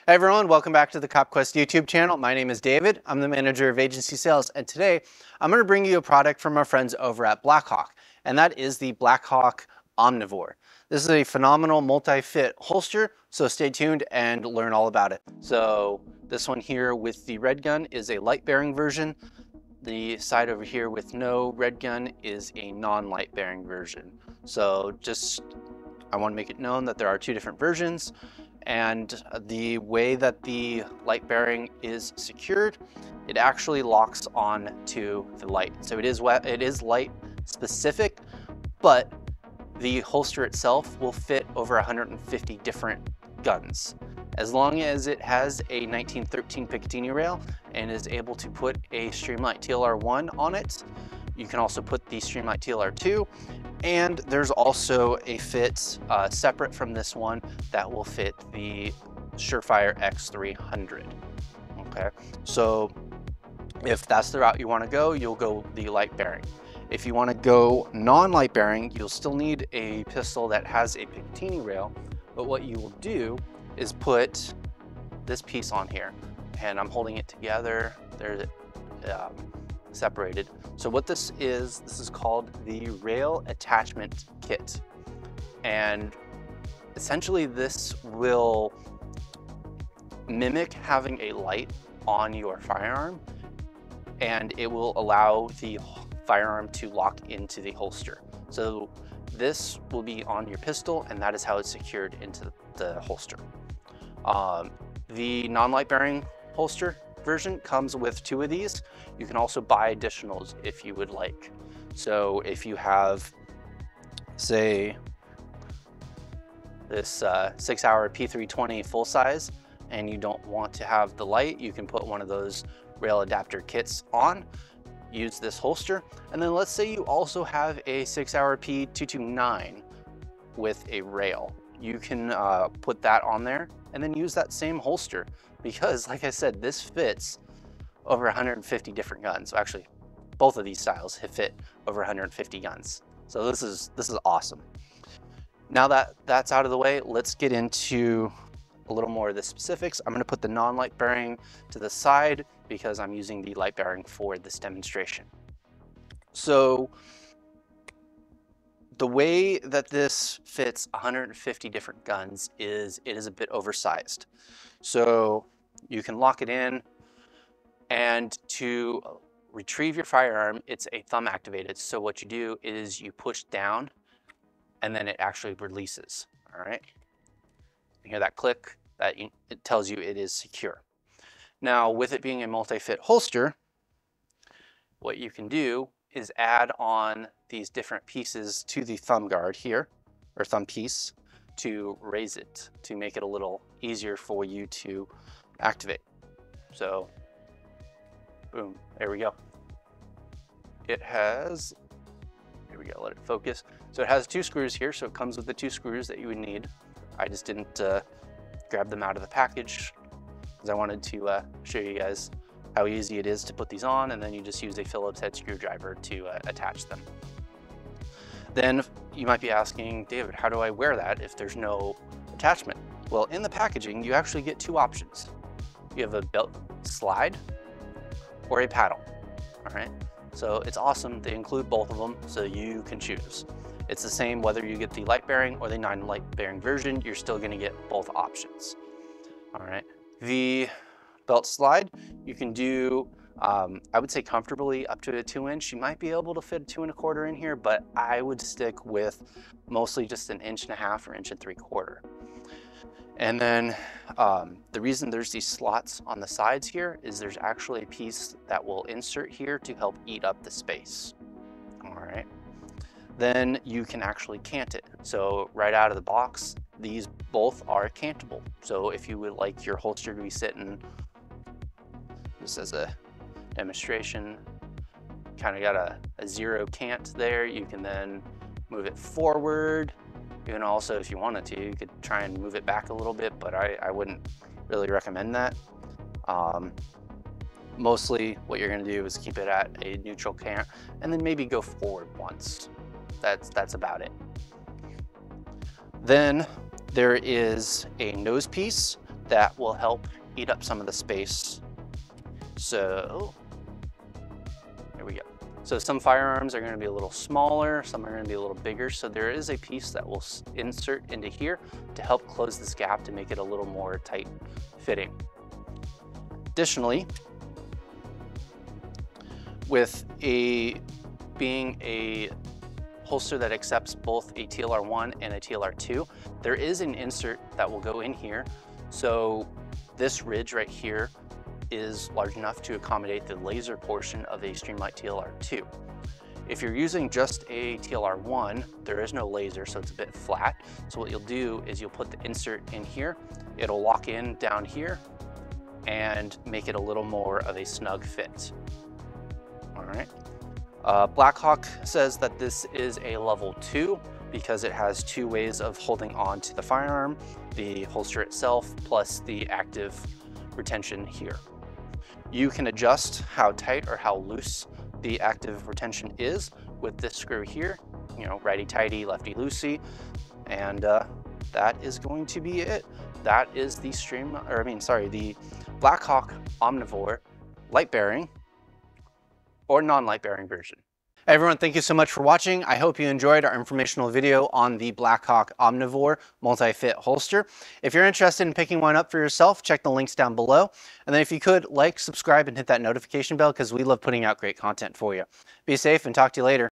Hey everyone, welcome back to the CopQuest YouTube channel. My name is David. I'm the manager of agency sales, and today I'm going to bring you a product from our friends over at Blackhawk, and that is the Blackhawk Omnivore. This is a phenomenal multi-fit holster, so stay tuned and learn all about it. So this one here with the red gun is a light bearing version. The side over here with no red gun is a non-light bearing version. So I want to make it known that there are two different versions. And the way that the light bearing is secured, it actually locks on to the light. So it is light specific, but the holster itself will fit over 150 different guns. As long as it has a 1913 Picatinny rail and is able to put a Streamlight TLR1 on it. You can also put the Streamlight TLR2, and there's also a fit separate from this one that will fit the Surefire X300. Okay, so if that's the route you want to go, you'll go the light bearing. If you want to go non-light bearing, you'll still need a pistol that has a Picatinny rail, but what you will do is put this piece on here, and I'm holding it together. There's separated. So what this is called the rail attachment kit, and essentially this will mimic having a light on your firearm, and it will allow the firearm to lock into the holster. So this will be on your pistol, and that is how it's secured into the holster. The non-light bearing holster version comes with two of these. You can also buy additionals if you would like. So if you have, say, this Sig Sauer P229 full size and you don't want to have the light, you can put one of those rail adapter kits on, use this holster, and then let's say you also have a Sig Sauer P229 with a rail. You can put that on there and then use that same holster, because like I said, this fits over 150 different guns. So actually, both of these styles fit over 150 guns. So this is awesome. Now that that's out of the way, let's get into a little more of the specifics. I'm going to put the non-light bearing to the side because I'm using the light bearing for this demonstration. So the way that this fits 150 different guns is it is a bit oversized. So you can lock it in, and to retrieve your firearm, it's a thumb activated. So what you do is you push down and then it actually releases. All right. You hear that click? It tells you it is secure. Now, with it being a multi-fit holster, what you can do is add on these different pieces to the thumb guard here, or thumb piece, to raise it, to make it a little easier for you to activate. So, boom, there we go. It has, here we go, let it focus. So it has two screws here, so it comes with the two screws that you would need. I just didn't grab them out of the package because I wanted to show you guys how easy it is to put these on, and then you just use a Phillips head screwdriver to attach them. Then you might be asking, David, how do I wear that if there's no attachment? Well, in the packaging, you actually get two options. You have a belt slide or a paddle, all right? So it's awesome. They include both of them, so you can choose. It's the same whether you get the light bearing or the non-light bearing version, you're still gonna get both options, all right? The belt slide, you can do, I would say comfortably up to a 2-inch. You might be able to fit a 2 1/4 in here, but I would stick with mostly just an 1.5 inches or 1 3/4 inches. And then the reason there's these slots on the sides here is there's actually a piece that will insert here to help eat up the space. All right. Then you can actually cant it. So right out of the box, these both are cantable. So if you would like your holster to be sitting, just as a demonstration, kind of got a zero cant there, you can then move it forward. You can also, if you wanted to, you could try and move it back a little bit, but I wouldn't really recommend that. Mostly what you're gonna do is keep it at a neutral cant and then maybe go forward once. That's about it. Then there is a nose piece that will help eat up some of the space. So there we go. So some firearms are going to be a little smaller, some are going to be a little bigger. So there is a piece that will insert into here to help close this gap to make it a little more tight fitting. Additionally, with being a holster that accepts both a TLR1 and a TLR2, there is an insert that will go in here. So this ridge right here is large enough to accommodate the laser portion of a Streamlight TLR2. If you're using just a TLR1, there is no laser, so it's a bit flat. So what you'll do is you'll put the insert in here, it'll lock in down here and make it a little more of a snug fit. All right. Blackhawk says that this is a level 2 because it has 2 ways of holding on to the firearm, the holster itself plus the active retention here. You can adjust how tight or how loose the active retention is with this screw here, you know, righty tighty, lefty loosey, and that is going to be it. That is the the Blackhawk Omnivore light bearing or non-light bearing version. Everyone, thank you so much for watching. I hope you enjoyed our informational video on the Blackhawk Omnivore multi-fit holster. If you're interested in picking one up for yourself, check the links down below. And then if you could, like, subscribe, and hit that notification bell because we love putting out great content for you. Be safe and talk to you later.